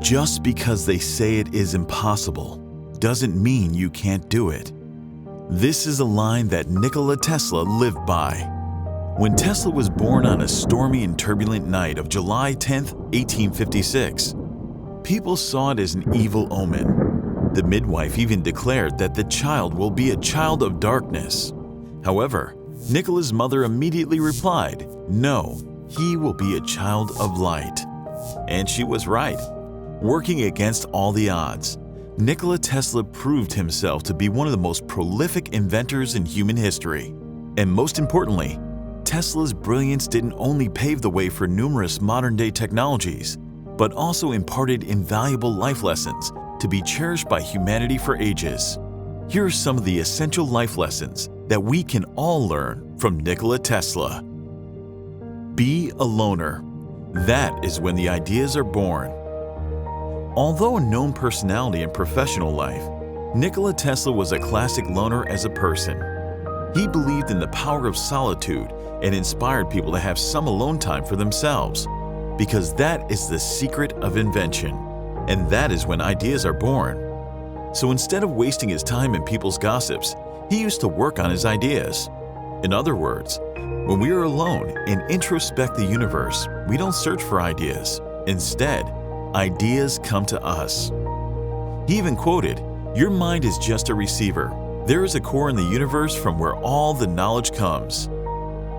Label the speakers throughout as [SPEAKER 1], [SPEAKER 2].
[SPEAKER 1] Just because they say it is impossible doesn't mean you can't do it. This is a line that Nikola Tesla lived by. When Tesla was born on a stormy and turbulent night of July 10, 1856, people saw it as an evil omen. The midwife even declared that the child will be a child of darkness. However, Nikola's mother immediately replied, "No, he will be a child of light." And she was right. Working against all the odds, Nikola Tesla proved himself to be one of the most prolific inventors in human history. And most importantly, Tesla's brilliance didn't only pave the way for numerous modern-day technologies, but also imparted invaluable life lessons to be cherished by humanity for ages. Here are some of the essential life lessons that we can all learn from Nikola Tesla. Be a loner. That is when the ideas are born. Although a known personality in professional life, Nikola Tesla was a classic loner as a person. He believed in the power of solitude and inspired people to have some alone time for themselves, because that is the secret of invention, and that is when ideas are born. So instead of wasting his time in people's gossips, he used to work on his ideas. In other words, when we are alone and introspect the universe, we don't search for ideas. Instead, ideas come to us. He even quoted, "Your mind is just a receiver. There is a core in the universe from where all the knowledge comes."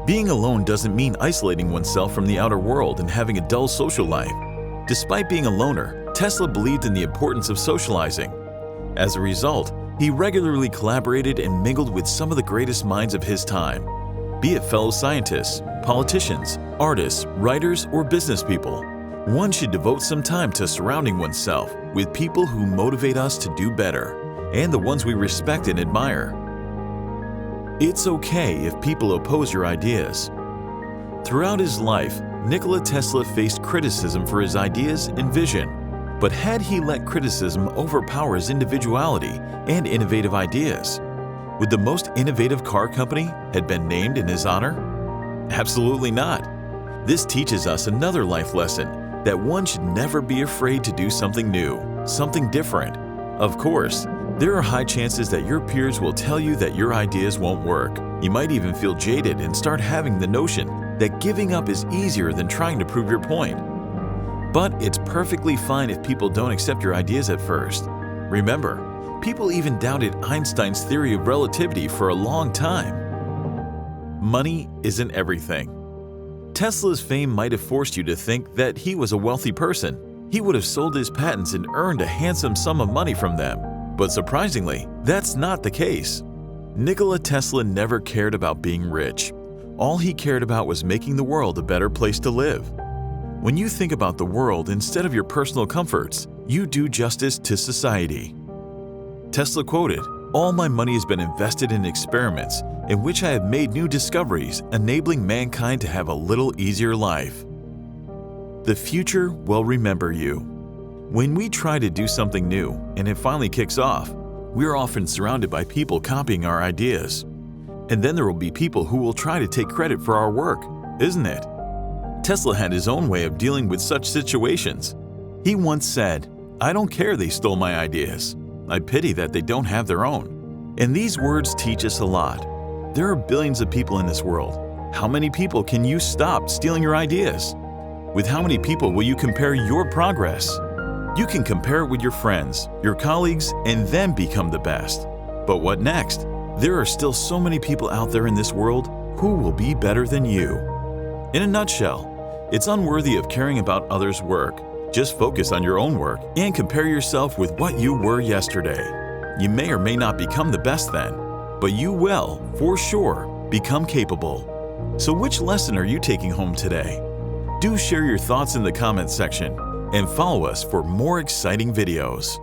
[SPEAKER 1] Being alone doesn't mean isolating oneself from the outer world and having a dull social life. Despite being a loner, Tesla believed in the importance of socializing. As a result, he regularly collaborated and mingled with some of the greatest minds of his time, be it fellow scientists, politicians, artists, writers, or business people. One should devote some time to surrounding oneself with people who motivate us to do better, and the ones we respect and admire. It's okay if people oppose your ideas. Throughout his life, Nikola Tesla faced criticism for his ideas and vision. But had he let criticism overpower his individuality and innovative ideas? Would the most innovative car company have been named in his honor? Absolutely not. This teaches us another life lesson, that one should never be afraid to do something new, something different. Of course, there are high chances that your peers will tell you that your ideas won't work. You might even feel jaded and start having the notion that giving up is easier than trying to prove your point. But it's perfectly fine if people don't accept your ideas at first. Remember, people even doubted Einstein's theory of relativity for a long time. Money isn't everything. Tesla's fame might have forced you to think that he was a wealthy person. He would have sold his patents and earned a handsome sum of money from them. But surprisingly, that's not the case. Nikola Tesla never cared about being rich. All he cared about was making the world a better place to live. When you think about the world instead of your personal comforts, you do justice to society. Tesla quoted, "All my money has been invested in experiments in which I have made new discoveries, enabling mankind to have a little easier life." The future will remember you. When we try to do something new and it finally kicks off, we are often surrounded by people copying our ideas. And then there will be people who will try to take credit for our work, isn't it? Tesla had his own way of dealing with such situations. He once said, "I don't care they stole my ideas. I pity that they don't have their own." And these words teach us a lot. There are billions of people in this world. How many people can you stop stealing your ideas? With how many people will you compare your progress? You can compare it with your friends, your colleagues, and then become the best. But what next? There are still so many people out there in this world who will be better than you. In a nutshell, it's unworthy of caring about others' work. Just focus on your own work and compare yourself with what you were yesterday. You may or may not become the best then, but you will, for sure, become capable. So which lesson are you taking home today? Do share your thoughts in the comments section and follow us for more exciting videos.